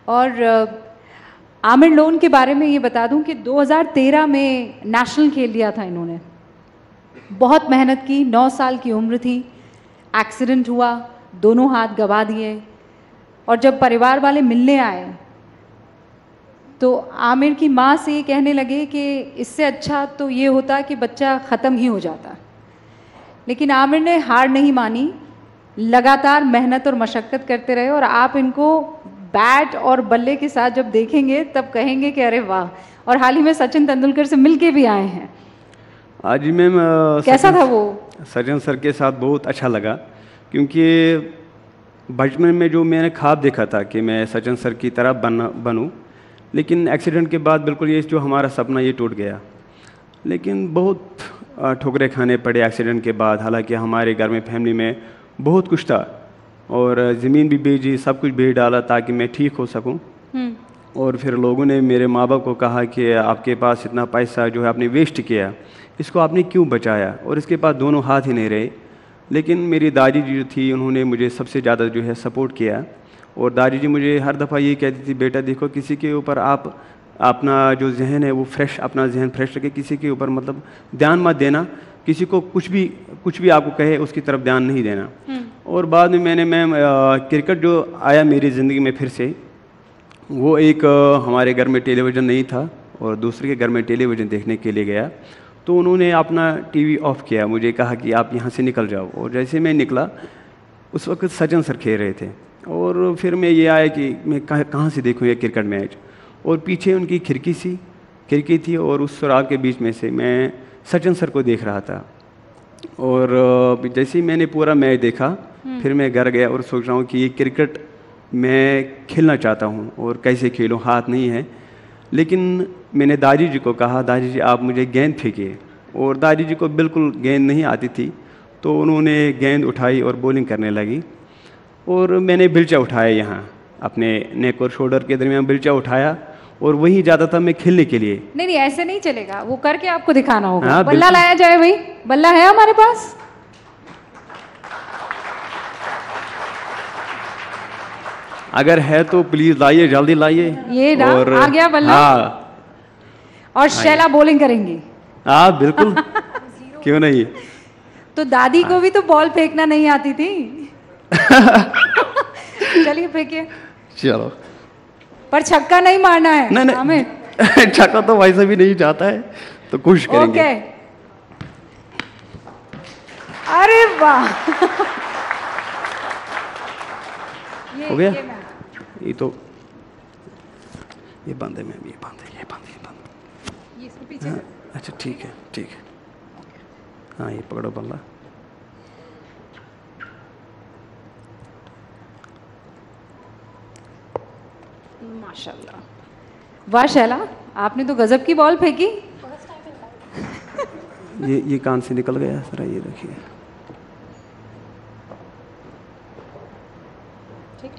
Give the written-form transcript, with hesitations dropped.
और आमिर लोन के बारे में ये बता दूं कि 2013 में नेशनल खेल लिया था इन्होंने। बहुत मेहनत की, 9 साल की उम्र थी, एक्सीडेंट हुआ, दोनों हाथ गंवा दिए। और जब परिवार वाले मिलने आए तो आमिर की माँ से ये कहने लगे कि इससे अच्छा तो ये होता कि बच्चा ख़त्म ही हो जाता। लेकिन आमिर ने हार नहीं मानी, लगातार मेहनत और मशक्क़त करते रहे। और आप इनको बैट और बल्ले के साथ जब देखेंगे तब कहेंगे कि अरे वाह। और हाल ही में सचिन तेंदुलकर से मिलके भी आए हैं। आज मैम कैसा था वो? सचिन सर के साथ बहुत अच्छा लगा, क्योंकि बचपन में जो मैंने ख्वाब देखा था कि मैं सचिन सर की तरह बनूं, लेकिन एक्सीडेंट के बाद बिल्कुल ये जो हमारा सपना ये टूट गया। लेकिन बहुत ठोकरें खाने पड़े एक्सीडेंट के बाद। हालांकि हमारे घर में फैमिली में बहुत कुछ था और ज़मीन भी बेची, सब कुछ बेच डाला ताकि मैं ठीक हो सकूं। और फिर लोगों ने मेरे माँ बाप को कहा कि आपके पास इतना पैसा जो है आपने वेस्ट किया, इसको आपने क्यों बचाया? और इसके पास दोनों हाथ ही नहीं रहे। लेकिन मेरी दादी जी जो थी उन्होंने मुझे सबसे ज़्यादा जो है सपोर्ट किया। और दादी जी मुझे हर दफ़ा ये कहती थी, बेटा देखो किसी के ऊपर आप अपना जो जहन है वो फ्रेश, अपना जहन फ्रेश रखे, किसी के ऊपर मतलब ध्यान मत देना, किसी को कुछ भी आपको कहे उसकी तरफ ध्यान नहीं देना। और बाद में मैंने मैम क्रिकेट जो आया मेरी ज़िंदगी में फिर से, वो एक हमारे घर में टेलीविज़न नहीं था और दूसरे के घर में टेलीविज़न देखने के लिए गया तो उन्होंने अपना टीवी ऑफ किया, मुझे कहा कि आप यहाँ से निकल जाओ। और जैसे मैं निकला उस वक्त सचिन सर खेल रहे थे और फिर मैं ये आया कि मैं कहाँ से देखूँ ये क्रिकेट मैच। और पीछे उनकी खिड़की थी और उस सुराग के बीच में से मैं सचिन सर को देख रहा था। और जैसे ही मैंने पूरा मैच देखा फिर मैं घर गया और सोच रहा हूँ कि ये क्रिकेट मैं खेलना चाहता हूँ और कैसे खेलूँ, हाथ नहीं है। लेकिन मैंने दादी जी को कहा, दादी जी आप मुझे गेंद फेंकिए। और दादी जी को बिल्कुल गेंद नहीं आती थी तो उन्होंने गेंद उठाई और बॉलिंग करने लगी। और मैंने बिल्चा उठाया, यहाँ अपने नेक और शोल्डर के दरमियान बिल्चा उठाया और वहीं जाता था मैं खेलने के लिए। नहीं ऐसे नहीं चलेगा, वो करके आपको दिखाना होगा। हाँ, बल्ला लाया जाए भाई, बल्ला है हमारे पास? अगर है तो प्लीज लाइए, जल्दी लाइए। ये और आ गया बल्ला। हाँ। और शैला बॉलिंग करेंगी? हाँ बिल्कुल क्यों नहीं। तो दादी को भी तो बॉल फेंकना नहीं आती थी। चलिए फेंकिए। चलो, पर छक्का नहीं मारना है। नहीं हमें छक्का तो वैसे भी नहीं जाता है तो कोशिश करेंगे। ओके। अरे वाह। हो गया? ये तो ये बंद है मैम, ये बंद है। ये इसको पीछे हाँ, अच्छा ठीक है। हाँ ये पकड़ो बल्ला। माशाल्लाह, वाह शैला, आपने तो गजब की बॉल फेंकी। ये कान से निकल गया सर, ये देखिए। ठीक।